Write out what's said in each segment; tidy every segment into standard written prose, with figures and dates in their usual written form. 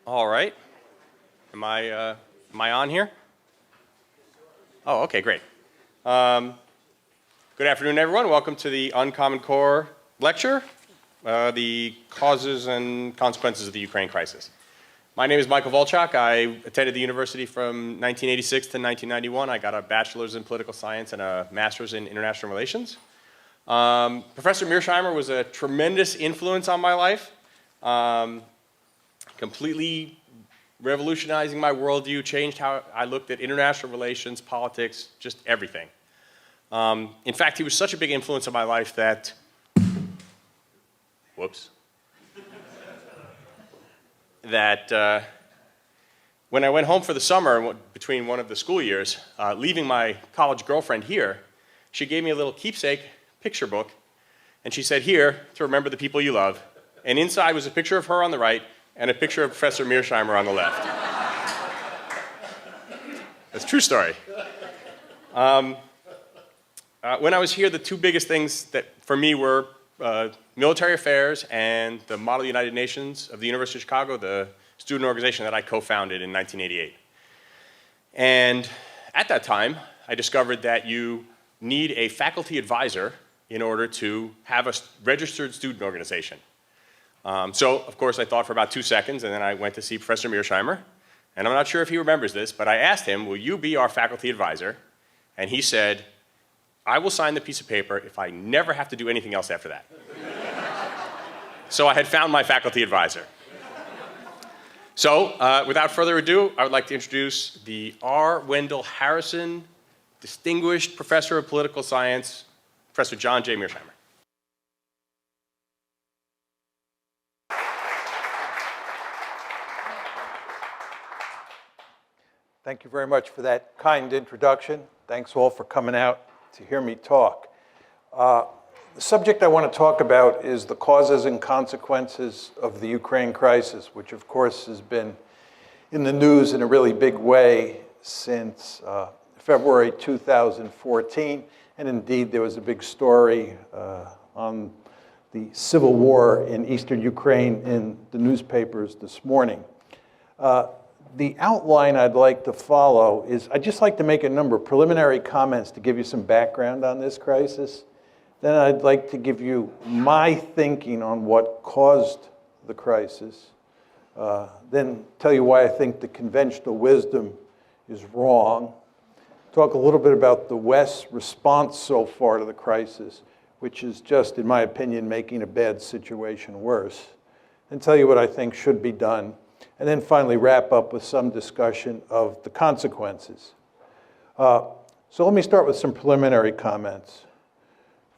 All right. Am I on here? Oh, okay, great. Good afternoon, everyone. Welcome to the Uncommon Core lecture, the causes and consequences of the Ukraine crisis. My name is Michael Volchak. I attended the university from 1986 to 1991. I got a bachelor's in political science and a master's in international relations. Professor Mearsheimer was a tremendous influence on my life, completely revolutionizing my worldview, changed how I looked at international relations, politics, just everything. In fact, he was such a big influence on my life that, that when I went home for the summer between one of the school years, leaving my college girlfriend here, she gave me a little keepsake picture book, and she said, "Here, to remember the people you love." And inside was a picture of her on the right and a picture of Professor Mearsheimer on the left. That's a true story. When I was here, the two biggest things that for me were military affairs and the Model United Nations of the University of Chicago, the student organization that I co-founded in 1988. And at that time, I discovered that you need a faculty advisor in order to have a registered student organization. So, of course, I thought for about 2 seconds, and then I went to see Professor Mearsheimer. And I'm not sure if he remembers this, but I asked him, "Will you be our faculty advisor?" And he said, "I will sign the piece of paper if I never have to do anything else after that." So I had found my faculty advisor. So, without further ado, I would like to introduce the R. Wendell Harrison Distinguished Professor of Political Science, Professor John J. Mearsheimer. Thank you very much for that kind introduction. Thanks all for coming out to hear me talk. The subject I want to talk about is the causes and consequences of the Ukraine crisis, which of course has been in the news in a really big way since February 2014. And indeed, there was a big story on the civil war in eastern Ukraine in the newspapers this morning. The outline I'd like to follow is I'd just like to make a number of preliminary comments to give you some background on this crisis. Then I'd like to give you my thinking on what caused the crisis. Then tell you why I think the conventional wisdom is wrong. Talk a little bit about the West's response so far to the crisis, which is just, in my opinion, making a bad situation worse. And tell you what I think should be done. And then finally wrap up with some discussion of the consequences. So let me start with some preliminary comments.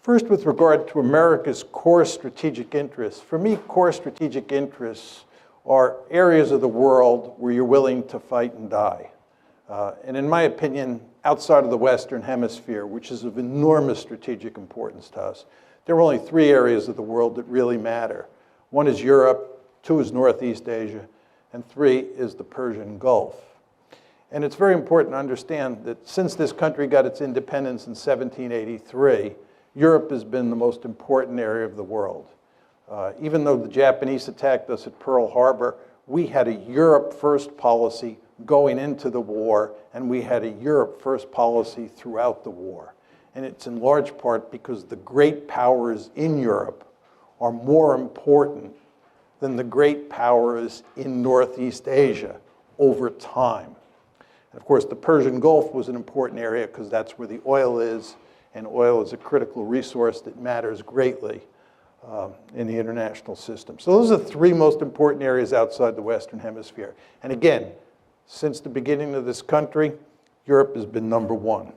First, with regard to America's core strategic interests. For me, core strategic interests are areas of the world where you're willing to fight and die. And in my opinion, outside of the Western Hemisphere, which is of enormous strategic importance to us, there are only 3 areas of the world that really matter. 1 is Europe, 2 is Northeast Asia, and 3 is the Persian Gulf. And it's very important to understand that since this country got its independence in 1783, Europe has been the most important area of the world. Even though the Japanese attacked us at Pearl Harbor, we had a Europe first policy going into the war, and we had a Europe first policy throughout the war. And it's in large part because the great powers in Europe are more important than the great powers in Northeast Asia over time. And of course, the Persian Gulf was an important area because that's where the oil is, and oil is a critical resource that matters greatly in the international system. So those are the 3 most important areas outside the Western Hemisphere. And again, since the beginning of this country, Europe has been number 1.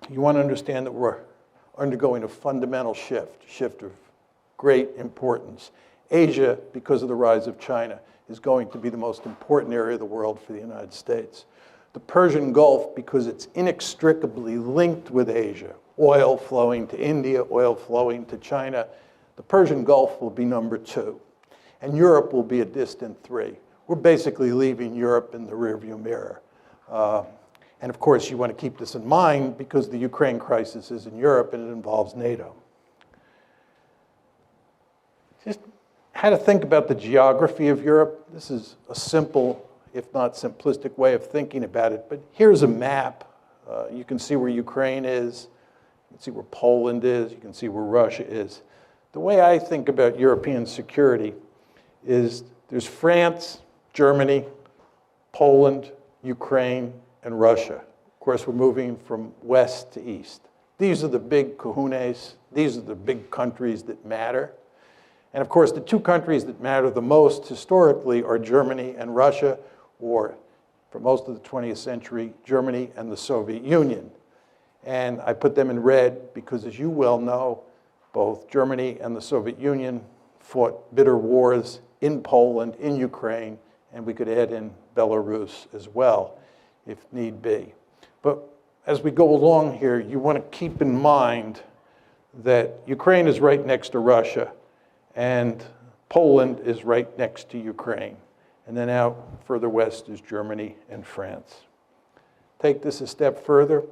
You want to understand that we're undergoing a fundamental shift of great importance. Asia, because of the rise of China, is going to be the most important area of the world for the United States. The Persian Gulf, because it's inextricably linked with Asia, oil flowing to India, oil flowing to China, the Persian Gulf will be number 2. And Europe will be a distant 3. We're basically leaving Europe in the rearview mirror. And of course, you want to keep this in mind because the Ukraine crisis is in Europe and it involves NATO. Just how to think about the geography of Europe. This is a simple, if not simplistic, way of thinking about it. But here's a map. You can see where Ukraine is. You can see where Poland is. You can see where Russia is. The way I think about European security is there's France, Germany, Poland, Ukraine, and Russia. Of course, we're moving from west to east. These are the big kahunas. These are the big countries that matter. And of course, the two countries that matter the most historically are Germany and Russia, or for most of the 20th century, Germany and the Soviet Union. And I put them in red because, as you well know, both Germany and the Soviet Union fought bitter wars in Poland, in Ukraine, and we could add in Belarus as well, if need be. But as we go along here, you want to keep in mind that Ukraine is right next to Russia, and Poland is right next to Ukraine. And then out further west is Germany and France. Take this a step further.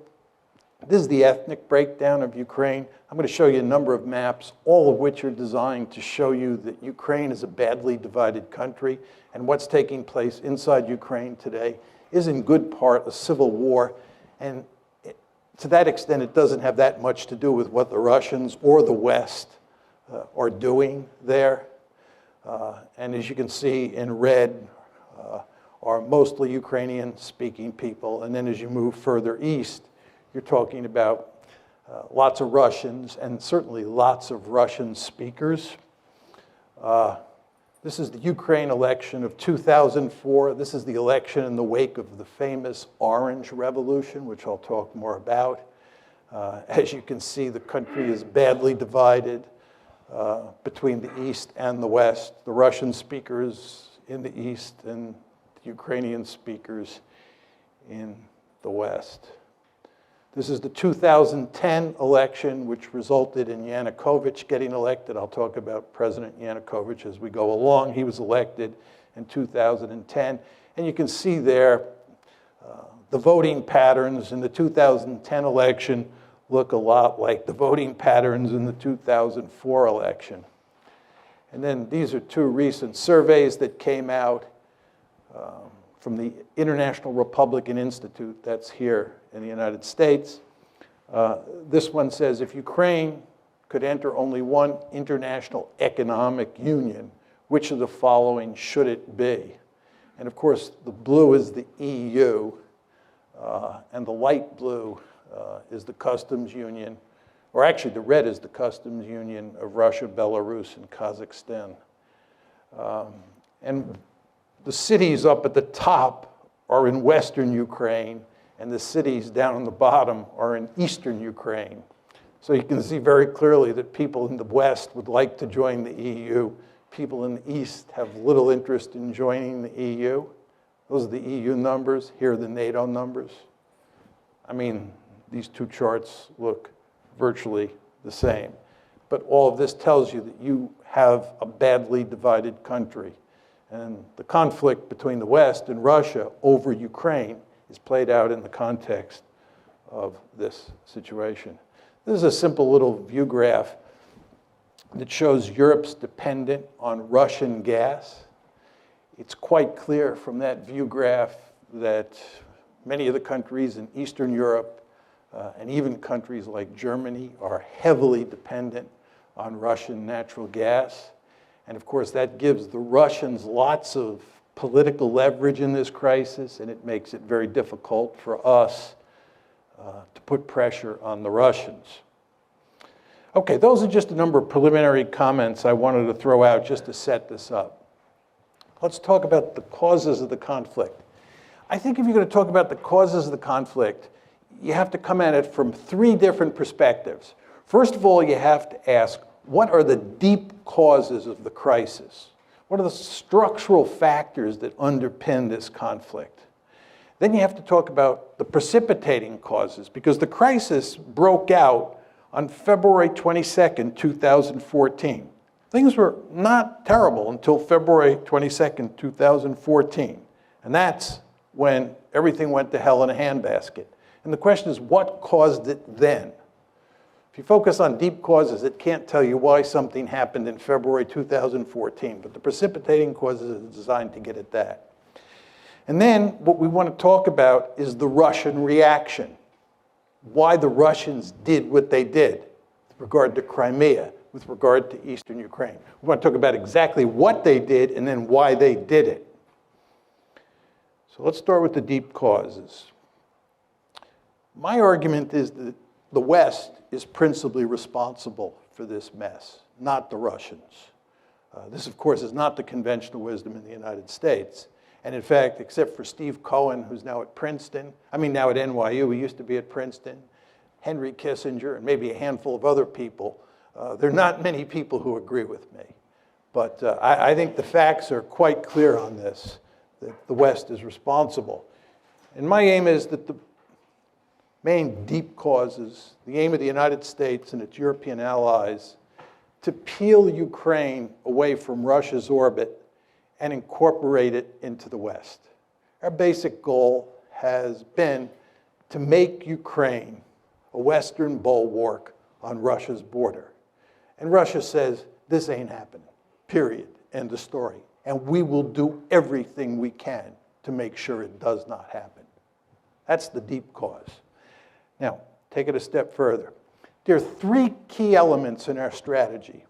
This is the ethnic breakdown of Ukraine. I'm going to show you a number of maps, all of which are designed to show you that Ukraine is a badly divided country, and what's taking place inside Ukraine today is in good part a civil war. And to that extent, it doesn't have that much to do with what the Russians or the West are doing there. And as you can see in red are mostly Ukrainian-speaking people. And then as you move further east, you're talking about lots of Russians and certainly lots of Russian speakers. This is the Ukraine election of 2004. This is the election in the wake of the famous Orange Revolution, which I'll talk more about. As you can see, the country is badly divided between the East and the West. The Russian speakers in the East and the Ukrainian speakers in the West. This is the 2010 election, which resulted in Yanukovych getting elected. I'll talk about President Yanukovych as we go along. He was elected in 2010. And you can see there the voting patterns in the 2010 election look a lot like the voting patterns in the 2004 election. And then these are two recent surveys that came out from the International Republican Institute, that's here in the United States. This one says, if Ukraine could enter only one international economic union, which of the following should it be? And of course, the blue is the EU, and the light blue is the customs union, or actually the red is the customs union of Russia, Belarus, and Kazakhstan. And the cities up at the top are in Western Ukraine, and the cities down on the bottom are in Eastern Ukraine. So you can see very clearly that people in the West would like to join the EU. People in the East have little interest in joining the EU. Those are the EU numbers. Here are the NATO numbers. I mean, these two charts look virtually the same. But all of this tells you that you have a badly divided country. And the conflict between the West and Russia over Ukraine is played out in the context of this situation. This is a simple little view graph that shows Europe's dependence on Russian gas. It's quite clear from that view graph that many of the countries in Eastern Europe and even countries like Germany are heavily dependent on Russian natural gas. And of course, that gives the Russians lots of political leverage in this crisis, and it makes it very difficult for us to put pressure on the Russians. Okay, those are just a number of preliminary comments I wanted to throw out just to set this up. Let's talk about the causes of the conflict. I think if you're going to talk about the causes of the conflict, you have to come at it from three different perspectives. First of all, you have to ask, what are the deep causes of the crisis? What are the structural factors that underpin this conflict? Then you have to talk about the precipitating causes, because the crisis broke out on February 22nd, 2014. Things were not terrible until February 22nd, 2014. And that's when everything went to hell in a handbasket. And the question is, what caused it then? If you focus on deep causes, it can't tell you why something happened in February 2014, but the precipitating causes are designed to get at that. And then what we want to talk about is the Russian reaction, why the Russians did what they did with regard to Crimea, with regard to eastern Ukraine. We want to talk about exactly what they did and then why they did it. So let's start with the deep causes. My argument is that the West is principally responsible for this mess, not the Russians. This, of course, is not the conventional wisdom in the United States. And in fact, except for Steve Cohen, who's now at Princeton, now at NYU, he used to be at Princeton, Henry Kissinger, and maybe a handful of other people, there are not many people who agree with me. But I think the facts are quite clear on this, that the West is responsible. And my aim is that the main deep causes, the aim of the United States and its European allies, to peel Ukraine away from Russia's orbit and incorporate it into the West. Our basic goal has been to make Ukraine a Western bulwark on Russia's border. And Russia says, this ain't happening, period, end of story. And we will do everything we can to make sure it does not happen. That's the deep cause. Now, take it a step further. There are three key elements in our strategy.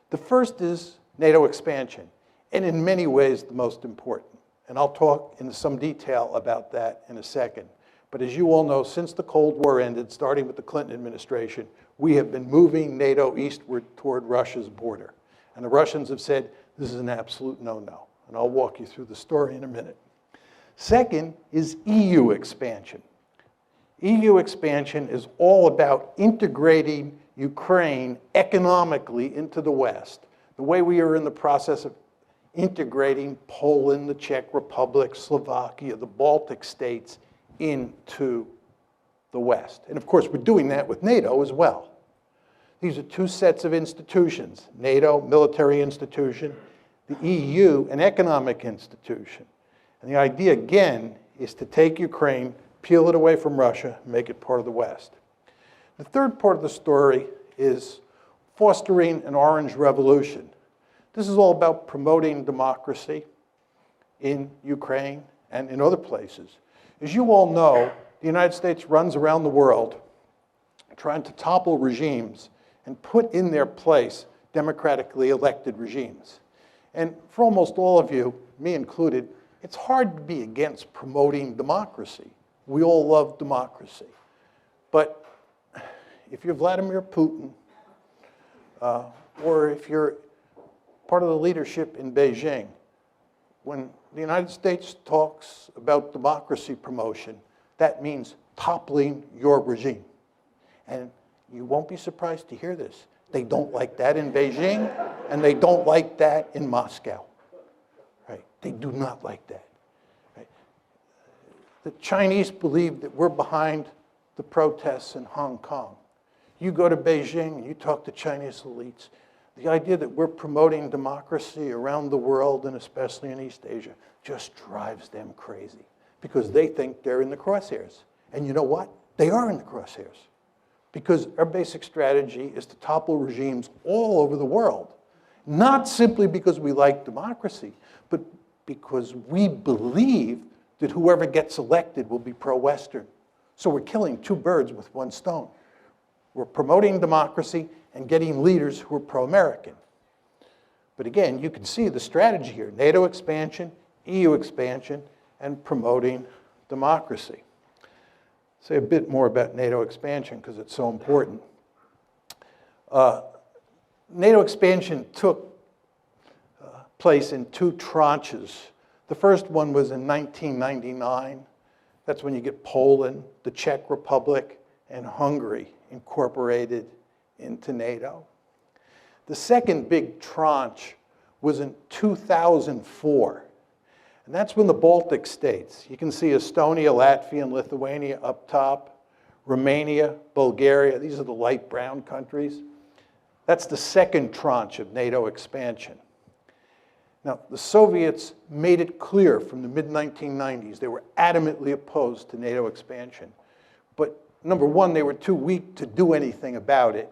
The first is NATO expansion, and in many ways the most important. And I'll talk in some detail about that in a second. But as you all know, since the Cold War ended, starting with the Clinton administration, we have been moving NATO eastward toward Russia's border. And the Russians have said, this is an absolute no-no. And I'll walk you through the story in a minute. Second is EU expansion. EU expansion is all about integrating Ukraine economically into the West, the way we are in the process of integrating Poland, the Czech Republic, Slovakia, the Baltic states into the West. And of course, we're doing that with NATO as well. These are two sets of institutions, NATO, military institution, the EU, an economic institution. And the idea, again, is to take Ukraine, peel it away from Russia, and make it part of the West. The third part of the story is fostering an orange revolution. This is all about promoting democracy in Ukraine and in other places. As you all know, the United States runs around the world trying to topple regimes and put in their place democratically elected regimes. And for almost all of you, me included, it's hard to be against promoting democracy. We all love democracy. But if you're Vladimir Putin, or if you're part of the leadership in Beijing, when the United States talks about democracy promotion, that means toppling your regime. And you won't be surprised to hear this. They don't like that in Beijing, and they don't like that in Moscow. Right? They do not like that. Right? The Chinese believe that we're behind the protests in Hong Kong. You go to Beijing and you talk to Chinese elites, the idea that we're promoting democracy around the world, and especially in East Asia, just drives them crazy because they think they're in the crosshairs. And you know what? They are in the crosshairs because our basic strategy is to topple regimes all over the world, not simply because we like democracy, but because we believe that whoever gets elected will be pro-Western. So we're killing two birds with one stone. We're promoting democracy and getting leaders who are pro-American. But again, you can see the strategy here: NATO expansion, EU expansion, and promoting democracy. Say a bit more about NATO expansion because it's so important. NATO expansion took place in two tranches. The first one was in 1999. That's when you get Poland, the Czech Republic, and Hungary incorporated into NATO. The second big tranche was in 2004. And that's when the Baltic states, you can see Estonia, Latvia, and Lithuania up top, Romania, Bulgaria, these are the light brown countries. That's the second tranche of NATO expansion. Now, the Soviets made it clear from the mid-1990s they were adamantly opposed to NATO expansion. But number one, they were too weak to do anything about it.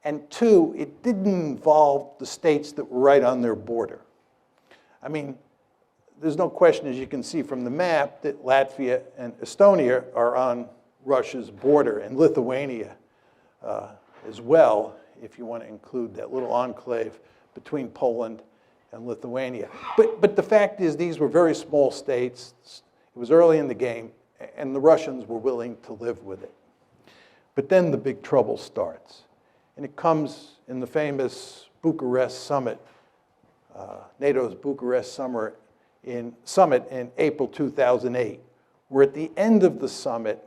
And two, it didn't involve the states that were right on their border. I mean, there's no question, as you can see from the map, that Latvia and Estonia are on Russia's border, and Lithuania as well, if you want to include that little enclave between Poland and Lithuania. But the fact is, these were very small states. It was early in the game, and the Russians were willing to live with it. But then the big trouble starts, and it comes in the famous Bucharest summit, NATO's Bucharest summit in April 2008, where at the end of the summit,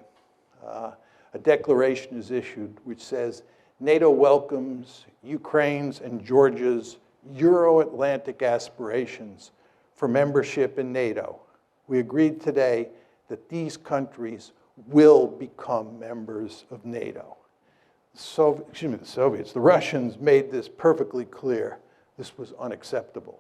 a declaration is issued which says, NATO welcomes Ukraine's and Georgia's Euro-Atlantic aspirations for membership in NATO. We agreed today that these countries will become members of NATO. The Russians made this perfectly clear. This was unacceptable.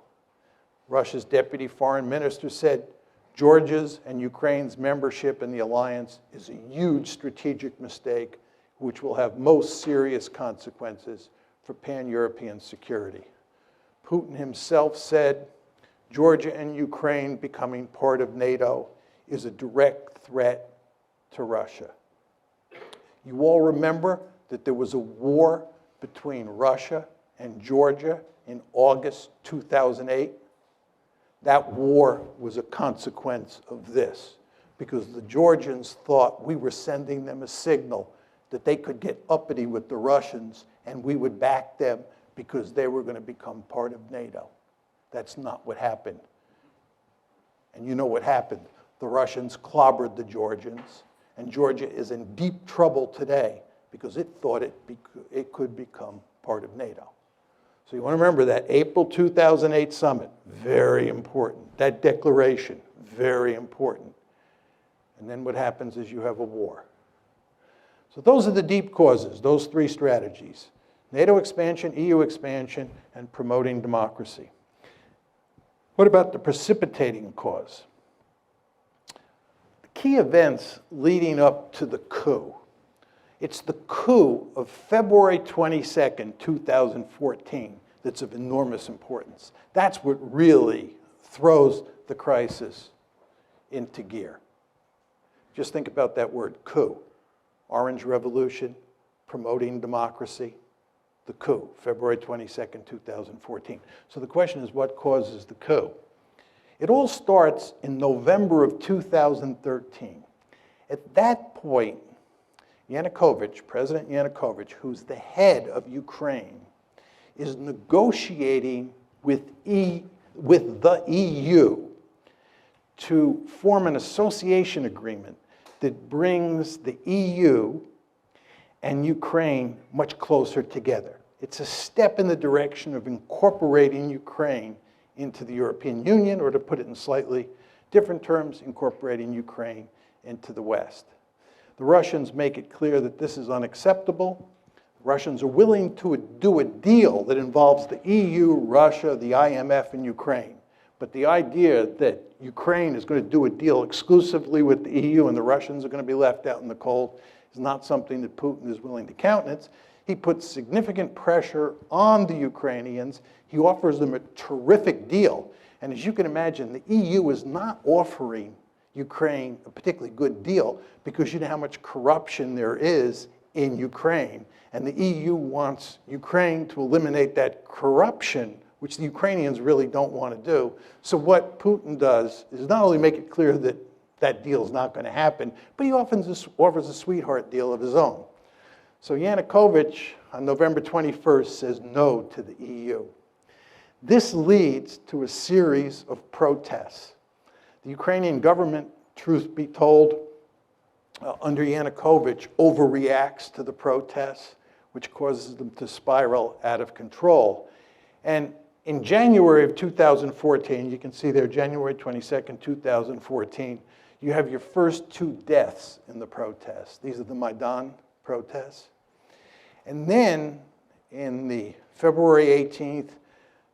Russia's deputy foreign minister said, Georgia's and Ukraine's membership in the alliance is a huge strategic mistake which will have most serious consequences for pan-European security. Putin himself said, Georgia and Ukraine becoming part of NATO is a direct threat to Russia. You all remember that there was a war between Russia and Georgia in August 2008? That war was a consequence of this, because the Georgians thought we were sending them a signal that they could get uppity with the Russians and we would back them because they were going to become part of NATO. That's not what happened. And you know what happened. The Russians clobbered the Georgians, and Georgia is in deep trouble today because it thought it could become part of NATO. So you want to remember that April 2008 summit, very important. That declaration, very important. And then what happens is you have a war. So those are the deep causes, those three strategies: NATO expansion, EU expansion, and promoting democracy. What about the precipitating cause? The key events leading up to the coup. It's the coup of February 22nd, 2014 that's of enormous importance. That's what really throws the crisis into gear. Just think about that word, coup. Orange Revolution, promoting democracy, the coup, February 22nd, 2014. So the question is, what causes the coup? It all starts in November of 2013. At that point, Yanukovych, President Yanukovych, who's the head of Ukraine, is negotiating with the EU to form an association agreement that brings the EU and Ukraine much closer together. It's a step in the direction of incorporating Ukraine into the European Union, or to put it in slightly different terms, incorporating Ukraine into the West. The Russians make it clear that this is unacceptable. The Russians are willing to do a deal that involves the EU, Russia, the IMF, and Ukraine. But the idea that Ukraine is going to do a deal exclusively with the EU and the Russians are going to be left out in the cold is not something that Putin is willing to countenance. He puts significant pressure on the Ukrainians. He offers them a terrific deal. And as you can imagine, the EU is not offering Ukraine a particularly good deal because you know how much corruption there is in Ukraine. And the EU wants Ukraine to eliminate that corruption, which the Ukrainians really don't want to do. So what Putin does is not only make it clear that that deal is not going to happen, but he often just offers a sweetheart deal of his own. So Yanukovych, on November 21st, says no to the EU. This leads to a series of protests. The Ukrainian government, truth be told, under Yanukovych, overreacts to the protests, which causes them to spiral out of control. And in January of 2014, you can see there, January 22nd, 2014, you have your first 2 deaths in the protests. These are the Maidan protests. And then in the February 18th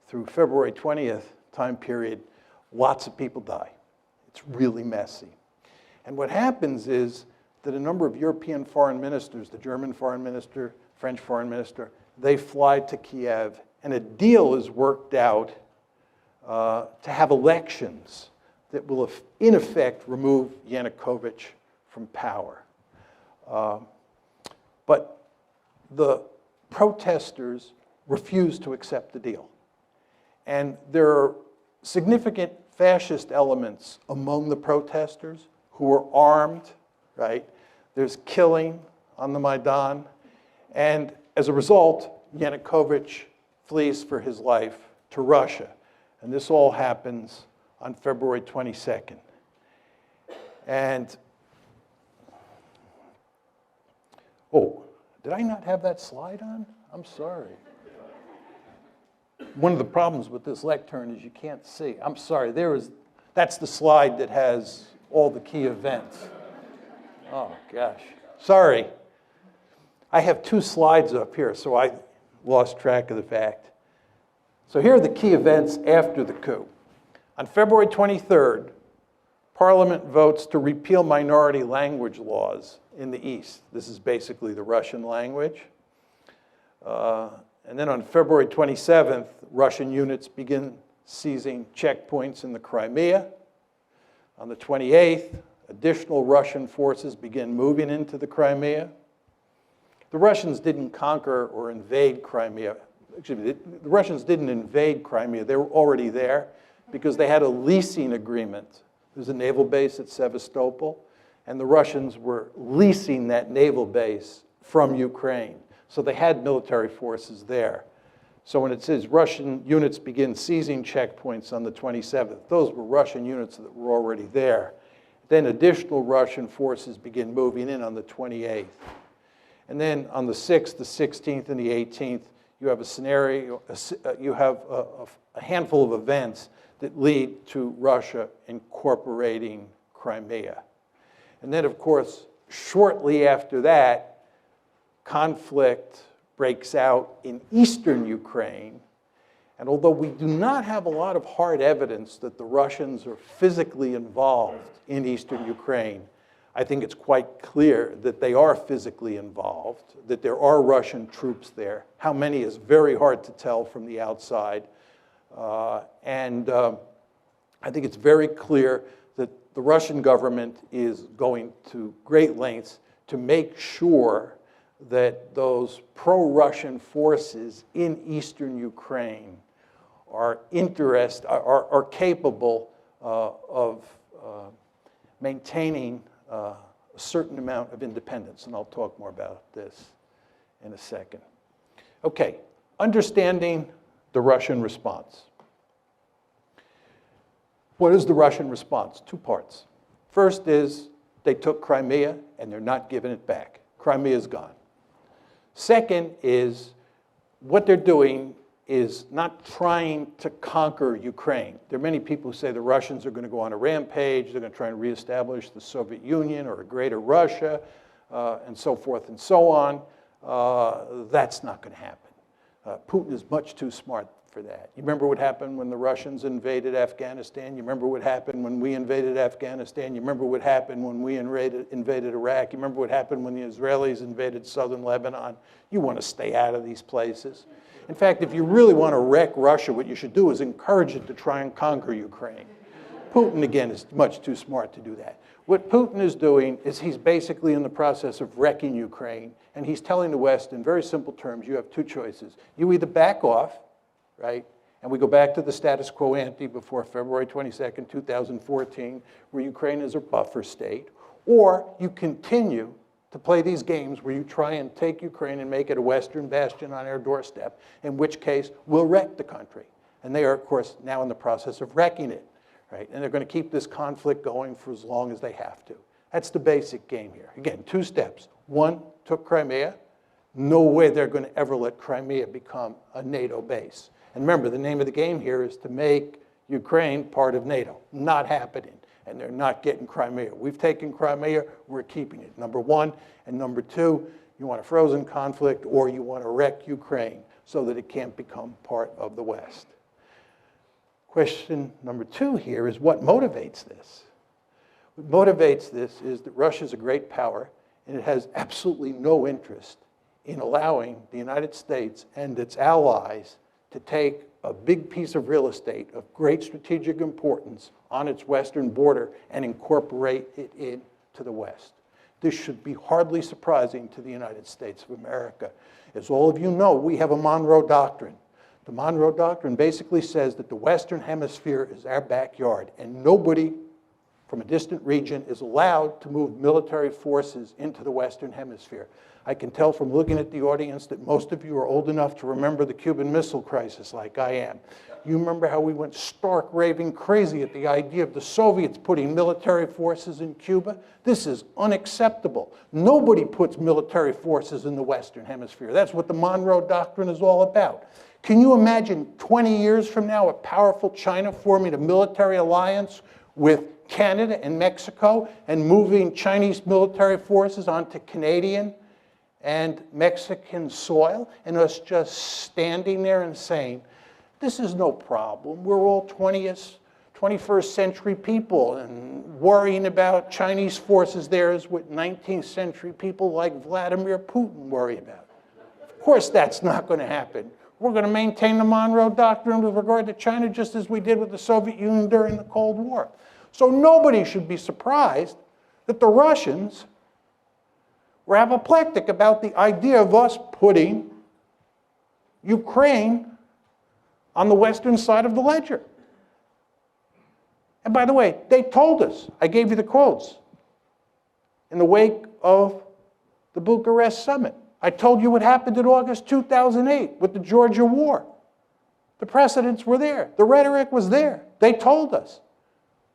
through February 20th time period, lots of people die. It's really messy. And what happens is that a number of European foreign ministers, the German foreign minister, French foreign minister, they fly to Kiev, and a deal is worked out to have elections that will, in effect, remove Yanukovych from power. But the protesters refuse to accept the deal. And there are significant fascist elements among the protesters who are armed, right? There's killing on the Maidan. And as a result, Yanukovych flees for his life to Russia. And this all happens on February 22nd. And, oh, did I not have that slide on? I'm sorry. One of the problems with this lectern is you can't see. I'm sorry, that's the slide that has all the key events. Oh, gosh. Sorry. I have 2 slides up here, so I lost track of the fact. So here are the key events after the coup. On February 23rd, Parliament votes to repeal minority language laws in the East. This is basically the Russian language. And then on February 27th, Russian units begin seizing checkpoints in the Crimea. On the 28th, additional Russian forces begin moving into the Crimea. The Russians didn't conquer or invade Crimea. Actually, the Russians didn't invade Crimea. They were already there because they had a leasing agreement. There's a naval base at Sevastopol, and the Russians were leasing that naval base from Ukraine. So they had military forces there. So when it says Russian units begin seizing checkpoints on the 27th, those were Russian units that were already there. Then additional Russian forces begin moving in on the 28th. And then on the 6th, the 16th, and the 18th, you have a scenario, you have a handful of events that lead to Russia incorporating Crimea. And then, of course, shortly after that, conflict breaks out in eastern Ukraine. And although we do not have a lot of hard evidence that the Russians are physically involved in eastern Ukraine, I think it's quite clear that they are physically involved, that there are Russian troops there. How many is very hard to tell from the outside. I think it's very clear that the Russian government is going to great lengths to make sure that those pro-Russian forces in eastern Ukraine are capable of maintaining a certain amount of independence. And I'll talk more about this in a second. Okay, understanding the Russian response. What is the Russian response? 2 parts. First is they took Crimea and they're not giving it back. Crimea is gone. Second is what they're doing is not trying to conquer Ukraine. There are many people who say the Russians are going to go on a rampage, they're going to try and reestablish the Soviet Union or a greater Russia, and so forth and so on. That's not going to happen. Putin is much too smart for that. You remember what happened when the Russians invaded Afghanistan? You remember what happened when we invaded Afghanistan? You remember what happened when we invaded Iraq? You remember what happened when the Israelis invaded southern Lebanon? You want to stay out of these places. In fact, if you really want to wreck Russia, what you should do is encourage it to try and conquer Ukraine. Putin, again, is much too smart to do that. What Putin is doing is he's basically in the process of wrecking Ukraine, and he's telling the West in very simple terms, you have 2 choices. You either back off, right, and we go back to the status quo ante before February 22nd, 2014, where Ukraine is a buffer state, or you continue to play these games where you try and take Ukraine and make it a Western bastion on our doorstep, in which case we'll wreck the country. And they are, of course, now in the process of wrecking it, right? And they're going to keep this conflict going for as long as they have to. That's the basic game here. Again, 2 steps. 1, took Crimea. No way they're going to ever let Crimea become a NATO base. And remember, the name of the game here is to make Ukraine part of NATO. Not happening. And they're not getting Crimea. We've taken Crimea, we're keeping it, number 1. And number 2, you want a frozen conflict or you want to wreck Ukraine so that it can't become part of the West. Question number 2 here is what motivates this? What motivates this is that Russia is a great power, and it has absolutely no interest in allowing the United States and its allies to take a big piece of real estate of great strategic importance on its western border and incorporate it into the West. This should be hardly surprising to the United States of America. As all of you know, we have a Monroe Doctrine. The Monroe Doctrine basically says that the Western Hemisphere is our backyard, and nobody from a distant region is allowed to move military forces into the Western Hemisphere. I can tell from looking at the audience that most of you are old enough to remember the Cuban Missile Crisis like I am. You remember how we went stark raving crazy at the idea of the Soviets putting military forces in Cuba? This is unacceptable. Nobody puts military forces in the Western Hemisphere. That's what the Monroe Doctrine is all about. Can you imagine 20 years from now a powerful China forming a military alliance with Canada and Mexico and moving Chinese military forces onto Canadian and Mexican soil, and us just standing there and saying, this is no problem. We're all 21st century people, and worrying about Chinese forces there is what 19th century people like Vladimir Putin worry about. Of course that's not going to happen. We're going to maintain the Monroe Doctrine with regard to China just as we did with the Soviet Union during the Cold War. So nobody should be surprised that the Russians were apoplectic about the idea of us putting Ukraine on the western side of the ledger. And by the way, they told us, I gave you the quotes, in the wake of the Bucharest summit. I told you what happened in August 2008 with the Georgia war. The precedents were there. The rhetoric was there. They told us.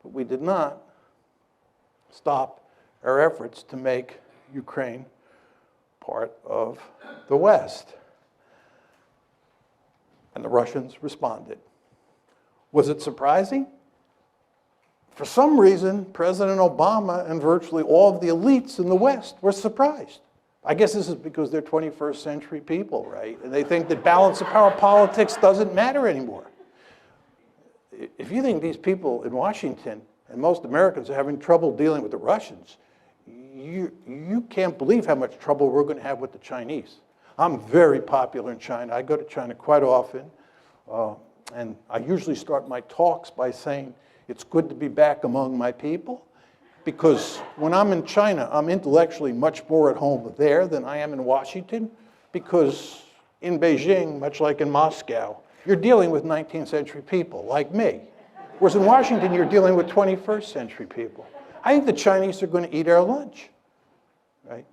But we did not stop our efforts to make Ukraine part of the West. And the Russians responded. Was it surprising? For some reason, President Obama and virtually all of the elites in the West were surprised. I guess this is because they're 21st century people, right? And they think that balance of power politics doesn't matter anymore. If you think these people in Washington and most Americans are having trouble dealing with the Russians, you can't believe how much trouble we're going to have with the Chinese. I'm very popular in China. I go to China quite often. And I usually start my talks by saying, it's good to be back among my people. Because when I'm in China, I'm intellectually much more at home there than I am in Washington. Because in Beijing, much like in Moscow, you're dealing with 19th century people like me. Whereas in Washington, you're dealing with 21st century people. I think the Chinese are going to eat our lunch, right?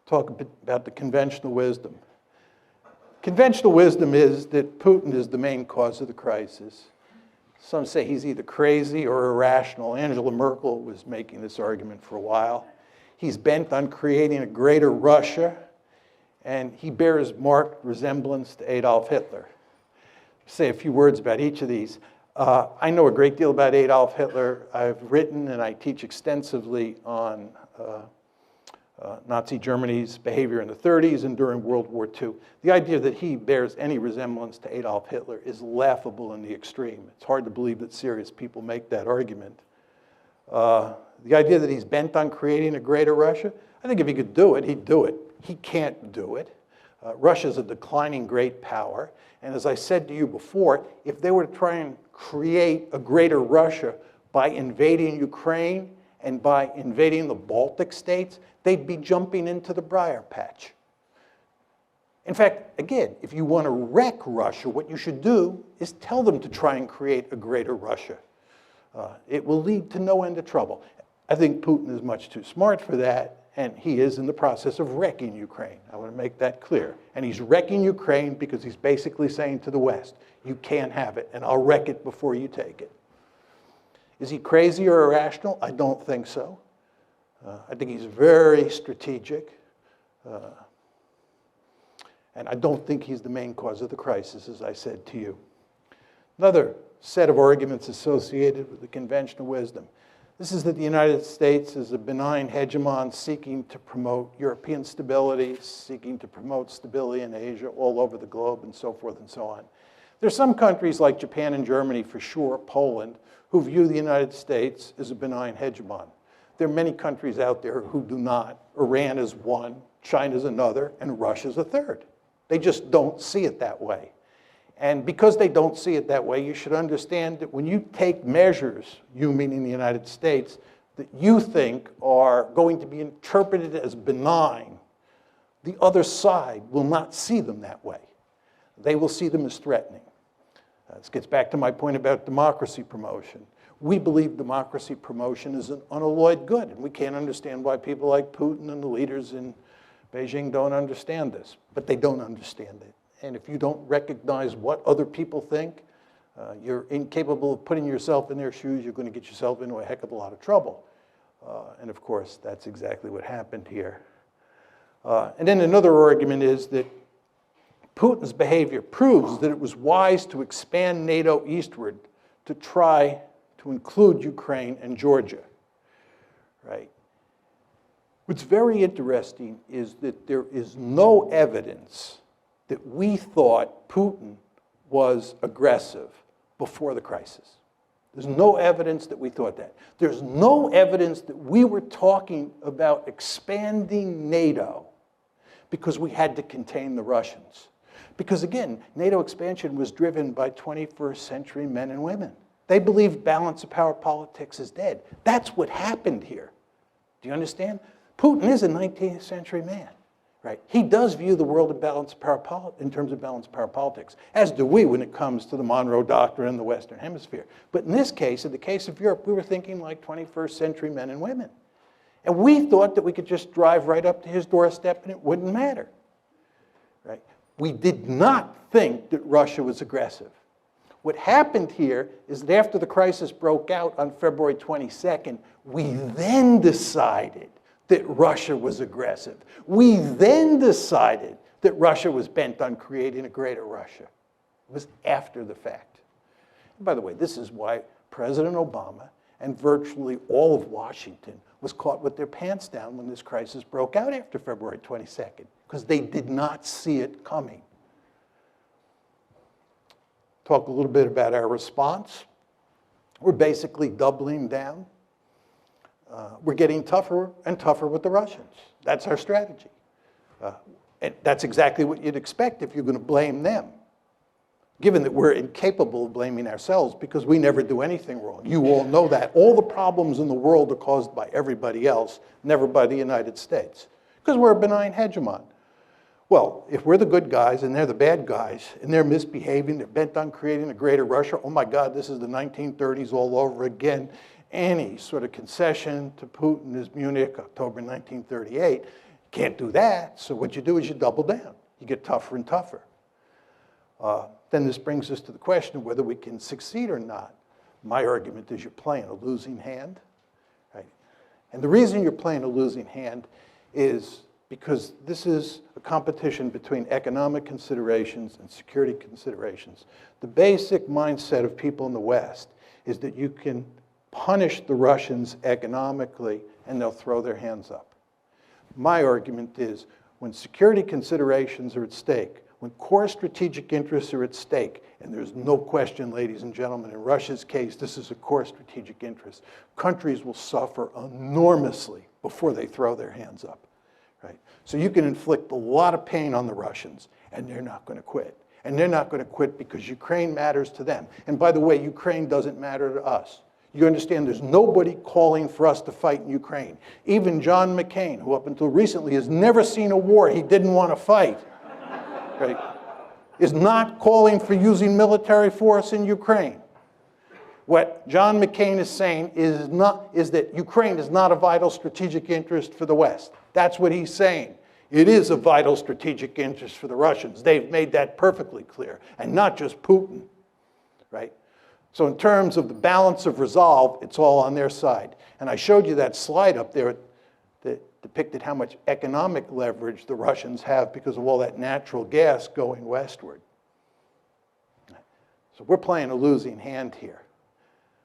Talk a bit about the conventional wisdom. Conventional wisdom is that Putin is the main cause of the crisis. Some say he's either crazy or irrational. Angela Merkel was making this argument for a while. He's bent on creating a greater Russia, and he bears marked resemblance to Adolf Hitler. Say a few words about each of these. I know a great deal about Adolf Hitler. I've written and I teach extensively on Nazi Germany's behavior in the 30s and during World War II. The idea that he bears any resemblance to Adolf Hitler is laughable in the extreme. It's hard to believe that serious people make that argument. The idea that he's bent on creating a greater Russia, I think if he could do it, he'd do it. He can't do it. Russia's a declining great power. And as I said to you before, if they were to try and create a greater Russia by invading Ukraine and by invading the Baltic states, they'd be jumping into the briar patch. In fact, again, if you want to wreck Russia, what you should do is tell them to try and create a greater Russia. It will lead to no end of trouble. I think Putin is much too smart for that, and he is in the process of wrecking Ukraine. I want to make that clear. And he's wrecking Ukraine because he's basically saying to the West, you can't have it, and I'll wreck it before you take it. Is he crazy or irrational? I don't think so. I think he's very strategic. And I don't think he's the main cause of the crisis, as I said to you. Another set of arguments associated with the conventional wisdom. This is that the United States is a benign hegemon seeking to promote European stability, seeking to promote stability in Asia, all over the globe, and so forth and so on. There's some countries like Japan and Germany, for sure, Poland, who view the United States as a benign hegemon. There are many countries out there who do not. Iran is one, China's another, and Russia's a third. They just don't see it that way. And because they don't see it that way, you should understand that when you take measures, you meaning the United States, that you think are going to be interpreted as benign, the other side will not see them that way. They will see them as threatening. This gets back to my point about democracy promotion. We believe democracy promotion is an unalloyed good, and we can't understand why people like Putin and the leaders in Beijing don't understand this, but they don't understand it. And if you don't recognize what other people think, you're incapable of putting yourself in their shoes, you're going to get yourself into a heck of a lot of trouble. And of course, that's exactly what happened here. And then another argument is that Putin's behavior proves that it was wise to expand NATO eastward to try to include Ukraine and Georgia, right? What's very interesting is that there is no evidence that we thought Putin was aggressive before the crisis. There's no evidence that we thought that. There's no evidence that we were talking about expanding NATO because we had to contain the Russians. Because again, NATO expansion was driven by 21st century men and women. They believed balance of power politics is dead. That's what happened here. Do you understand? Putin is a 19th century man. Right. He does view the world in terms of balanced power politics, as do we when it comes to the Monroe Doctrine in the Western Hemisphere. But in this case, in the case of Europe, we were thinking like 21st century men and women. And we thought that we could just drive right up to his doorstep and it wouldn't matter. Right. We did not think that Russia was aggressive. What happened here is that after the crisis broke out on February 22nd, we then decided that Russia was aggressive. We then decided that Russia was bent on creating a greater Russia. It was after the fact. And by the way, this is why President Obama and virtually all of Washington was caught with their pants down when this crisis broke out after February 22nd, because they did not see it coming. Talk a little bit about our response. We're basically doubling down. We're getting tougher and tougher with the Russians. That's our strategy. And that's exactly what you'd expect if you're going to blame them, given that we're incapable of blaming ourselves because we never do anything wrong. You all know that. All the problems in the world are caused by everybody else, never by the United States, because we're a benign hegemon. Well, if we're the good guys and they're the bad guys and they're misbehaving, they're bent on creating a greater Russia, oh my God, this is the 1930s all over again. Any sort of concession to Putin is Munich, October 1938. Can't do that, so what you do is you double down. You get tougher and tougher. Then this brings us to the question of whether we can succeed or not. My argument is you're playing a losing hand, right? And the reason you're playing a losing hand is because this is a competition between economic considerations and security considerations. The basic mindset of people in the West is that you can punish the Russians economically and they'll throw their hands up. My argument is when security considerations are at stake, when core strategic interests are at stake, and there's no question, ladies and gentlemen, in Russia's case, this is a core strategic interest, countries will suffer enormously before they throw their hands up. Right? So you can inflict a lot of pain on the Russians, and they're not going to quit. And they're not going to quit because Ukraine matters to them. And by the way, Ukraine doesn't matter to us. You understand there's nobody calling for us to fight in Ukraine. Even John McCain, who up until recently has never seen a war he didn't want to fight, right, is not calling for using military force in Ukraine. What John McCain is saying is that Ukraine is not a vital strategic interest for the West. That's what he's saying. It is a vital strategic interest for the Russians. They've made that perfectly clear, and not just Putin, right? So in terms of the balance of resolve, it's all on their side. And I showed you that slide up there that depicted how much economic leverage the Russians have because of all that natural gas going westward. So we're playing a losing hand here.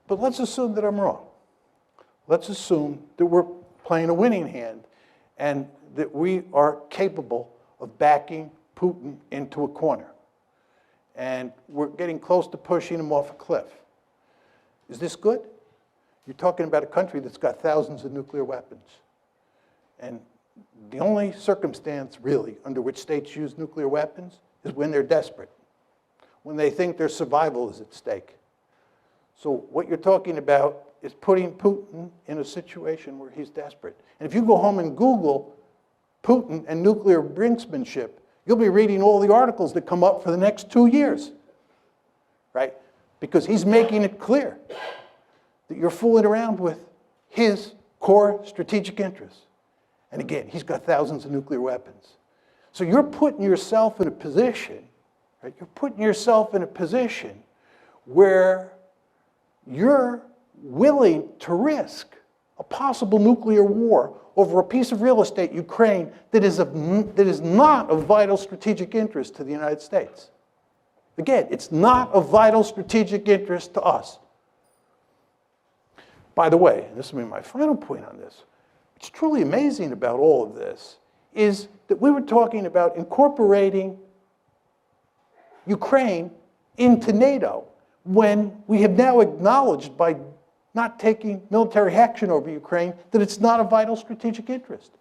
But let's assume that I'm wrong. Let's assume that we're playing a winning hand and that we are capable of backing Putin into a corner. and we're getting close to pushing them off a cliff. Is this good? You're talking about a country that's got thousands of nuclear weapons. And the only circumstance, really, under which states use nuclear weapons is when they're desperate, when they think their survival is at stake. So what you're talking about is putting Putin in a situation where he's desperate. And if you go home and Google Putin and nuclear brinksmanship, you'll be reading all the articles that come up for the next 2 years, right? Because he's making it clear that you're fooling around with his core strategic interests. And again, he's got thousands of nuclear weapons. So you're putting yourself in a position, right? You're putting yourself in a position where you're willing to risk a possible nuclear war over a piece of real estate, Ukraine, that is not of vital strategic interest to the United States. Again, it's not of vital strategic interest to us. By the way, and this will be my final point on this, what's truly amazing about all of this is that we were talking about incorporating Ukraine into NATO when we have now acknowledged by not taking military action over Ukraine that it's not a vital strategic interest.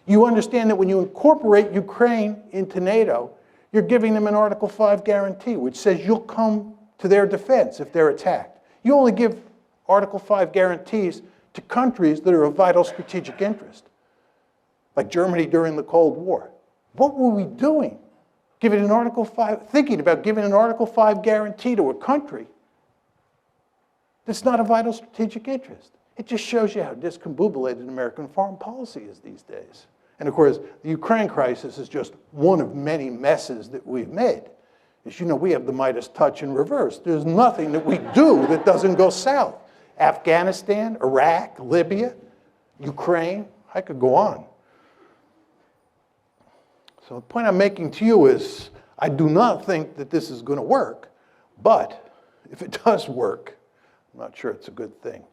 You understand that when you incorporate Ukraine into NATO, you're giving them an Article 5 guarantee, which says you'll come to their defense if they're attacked. You only give Article 5 guarantees to countries that are of vital strategic interest, like Germany during the Cold War. What were we doing? Thinking about giving an Article 5 guarantee to a country that's not a vital strategic interest. It just shows you how discombobulated American foreign policy is these days. And of course, the Ukraine crisis is just one of many messes that we've made. As you know, we have the Midas touch in reverse. There's nothing that we do that doesn't go south. Afghanistan, Iraq, Libya, Ukraine, I could go on. So the point I'm making to you is, I do not think that this is going to work, but if it does work, I'm not sure it's a good thing.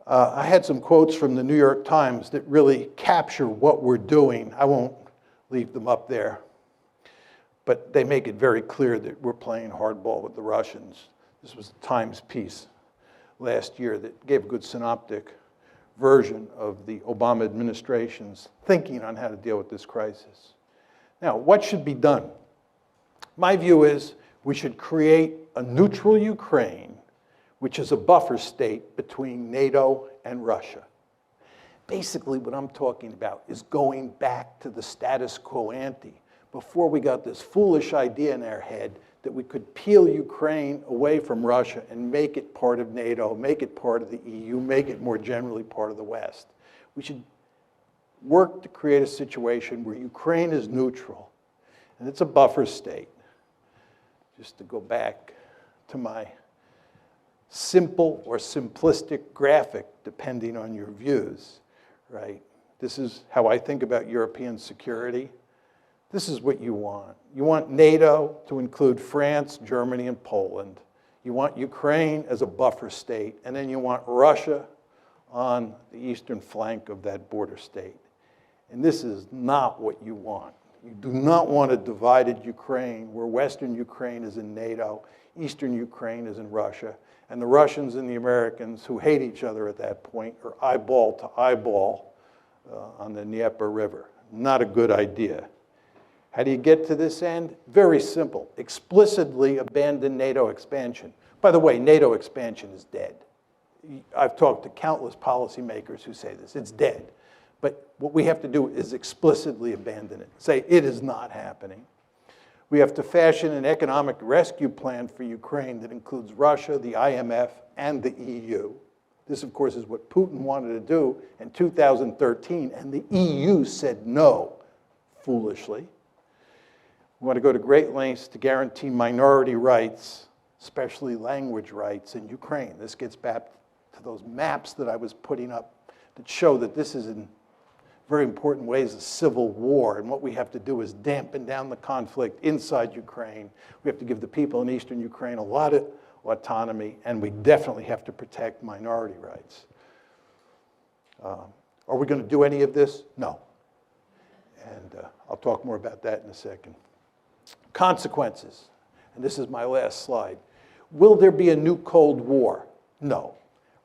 I had some quotes from the New York Times that really capture what we're doing. I won't leave them up there, but they make it very clear that we're playing hardball with the Russians. This was a Times piece last year that gave a good synoptic version of the Obama administration's thinking on how to deal with this crisis. Now, what should be done? My view is we should create a neutral Ukraine, which is a buffer state between NATO and Russia. Basically, what I'm talking about is going back to the status quo ante, before we got this foolish idea in our head that we could peel Ukraine away from Russia and make it part of NATO, make it part of the EU, make it more generally part of the West. We should work to create a situation where Ukraine is neutral, and it's a buffer state. Just to go back to my simple or simplistic graphic, depending on your views, right? This is how I think about European security. This is what you want. You want NATO to include France, Germany, and Poland. You want Ukraine as a buffer state, and then you want Russia on the eastern flank of that border state. And this is not what you want. You do not want a divided Ukraine where Western Ukraine is in NATO, Eastern Ukraine is in Russia, and the Russians and the Americans, who hate each other at that point, are eyeball to eyeball on the Dnieper River. Not a good idea. How do you get to this end? Very simple. Explicitly abandon NATO expansion. By the way, NATO expansion is dead. I've talked to countless policymakers who say this. It's dead. But what we have to do is explicitly abandon it. Say it is not happening. We have to fashion an economic rescue plan for Ukraine that includes Russia, the IMF, and the EU. This, of course, is what Putin wanted to do in 2013, and the EU said no, foolishly. We want to go to great lengths to guarantee minority rights, especially language rights in Ukraine. This gets back to those maps that I was putting up that show that this is in very important ways a civil war, and what we have to do is dampen down the conflict inside Ukraine. We have to give the people in eastern Ukraine a lot of autonomy, and we definitely have to protect minority rights. Are we going to do any of this? No. And I'll talk more about that in a second. Consequences, and this is my last slide. Will there be a new Cold War? No.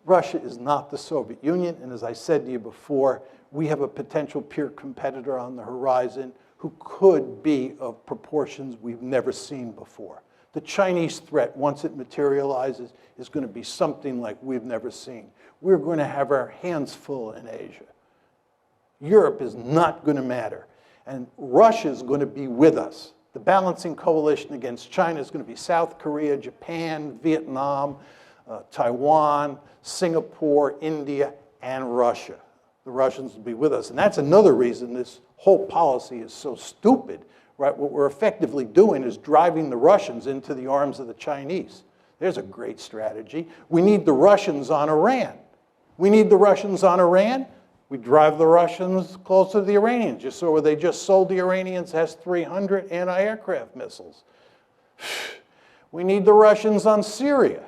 Russia is not the Soviet Union, and as I said to you before, we have a potential peer competitor on the horizon who could be of proportions we've never seen before. The Chinese threat, once it materializes, is going to be something like we've never seen. We're going to have our hands full in Asia. Europe is not going to matter, and Russia is going to be with us. The balancing coalition against China is going to be South Korea, Japan, Vietnam, Taiwan, Singapore, India, and Russia. The Russians will be with us. And that's another reason this whole policy is so stupid, right? What we're effectively doing is driving the Russians into the arms of the Chinese. There's a great strategy. We need the Russians on Iran. We need the Russians on Iran. We drive the Russians closer to the Iranians. You saw where they just sold the Iranians S-300 anti-aircraft missiles. We need the Russians on Syria.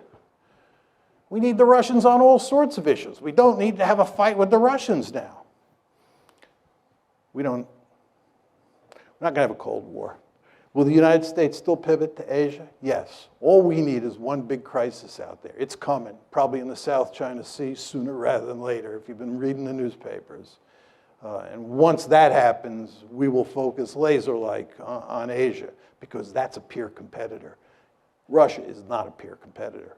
We need the Russians on all sorts of issues. We don't need to have a fight with the Russians now. We're not going to have a Cold War. Will the United States still pivot to Asia? Yes. All we need is one big crisis out there. It's coming, probably in the South China Sea sooner rather than later, if you've been reading the newspapers. And once that happens, we will focus laser-like on Asia, because that's a peer competitor. Russia is not a peer competitor.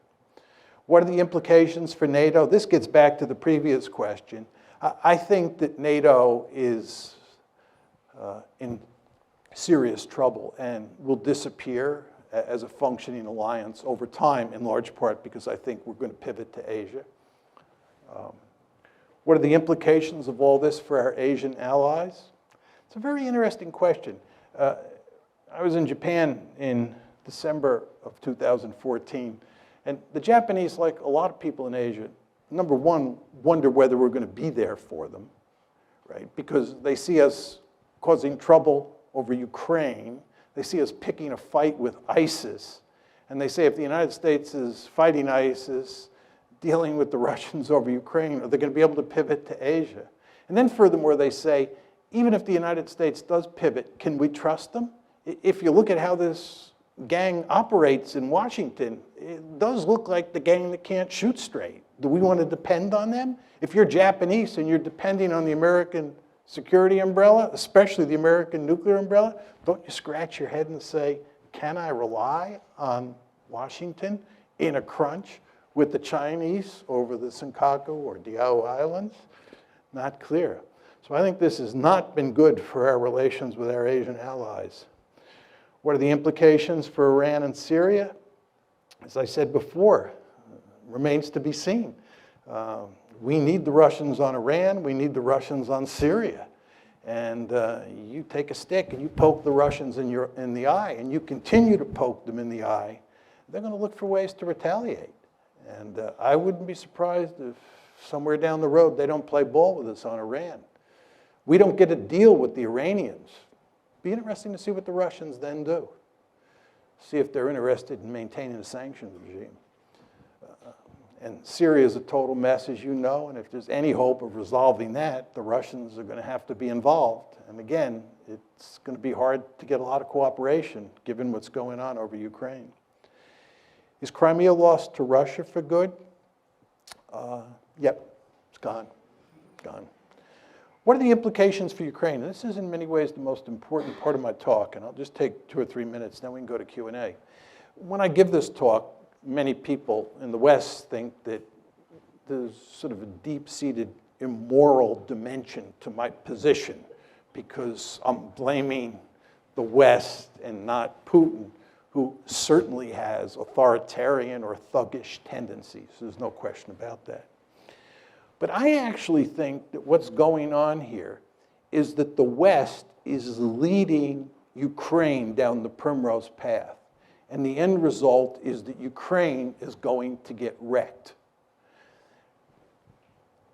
What are the implications for NATO? This gets back to the previous question. I think that NATO is in serious trouble and will disappear as a functioning alliance over time, in large part because I think we're going to pivot to Asia. What are the implications of all this for our Asian allies? It's a very interesting question. I was in Japan in December of 2014, and the Japanese, like a lot of people in Asia, number one, wonder whether we're going to be there for them, right? Because they see us causing trouble over Ukraine. They see us picking a fight with ISIS. And they say if the United States is fighting ISIS, dealing with the Russians over Ukraine, are they going to be able to pivot to Asia? And then furthermore, they say, even if the United States does pivot, can we trust them? If you look at how this gang operates in Washington, it does look like the gang that can't shoot straight. Do we want to depend on them? If you're Japanese and you're depending on the American security umbrella, especially the American nuclear umbrella, don't you scratch your head and say, can I rely on Washington in a crunch with the Chinese over the Senkaku or Diao Islands? Not clear. So I think this has not been good for our relations with our Asian allies. What are the implications for Iran and Syria? As I said before, remains to be seen. We need the Russians on Iran. We need the Russians on Syria. And you take a stick and you poke the Russians in the eye, and you continue to poke them in the eye, they're going to look for ways to retaliate. And I wouldn't be surprised if somewhere down the road they don't play ball with us on Iran. We don't get a deal with the Iranians. Be interesting to see what the Russians then do. See if they're interested in maintaining a sanctions regime. And Syria is a total mess, as you know, and if there's any hope of resolving that, the Russians are going to have to be involved. And again, it's going to be hard to get a lot of cooperation, given what's going on over Ukraine. Is Crimea lost to Russia for good? Yep, it's gone, gone. What are the implications for Ukraine? And this is in many ways the most important part of my talk, and I'll just take 2 or 3 minutes, then we can go to Q&A. When I give this talk, many people in the West think that there's sort of a deep-seated immoral dimension to my position because I'm blaming the West and not Putin, who certainly has authoritarian or thuggish tendencies. There's no question about that. But I actually think that what's going on here is that the West is leading Ukraine down the primrose path. And the end result is that Ukraine is going to get wrecked.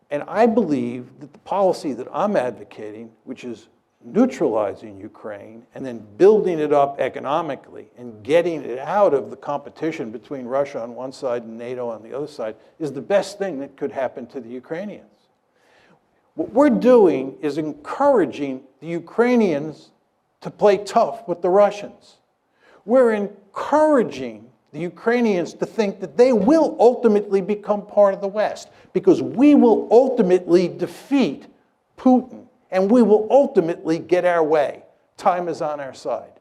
And I believe that the policy that I'm advocating, which is neutralizing Ukraine and then building it up economically and getting it out of the competition between Russia on one side and NATO on the other side, is the best thing that could happen to the Ukrainians. What we're doing is encouraging the Ukrainians to play tough with the Russians. We're encouraging the Ukrainians to think that they will ultimately become part of the West, because we will ultimately defeat Putin, and we will ultimately get our way. Time is on our side.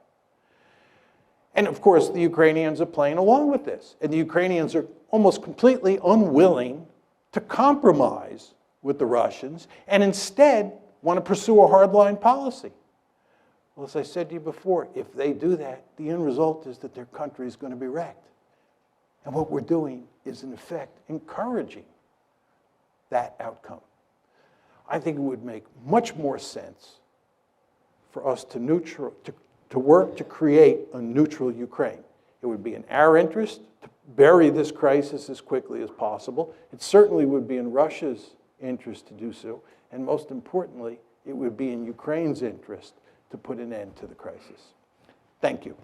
And of course, the Ukrainians are playing along with this. And the Ukrainians are almost completely unwilling to compromise with the Russians, and instead want to pursue a hardline policy. Well, as I said to you before, if they do that, the end result is that their country is going to be wrecked. And what we're doing is, in effect, encouraging that outcome. I think it would make much more sense for us to work to create a neutral Ukraine. It would be in our interest to bury this crisis as quickly as possible. It certainly would be in Russia's interest to do so. And most importantly, it would be in Ukraine's interest to put an end to the crisis. Thank you.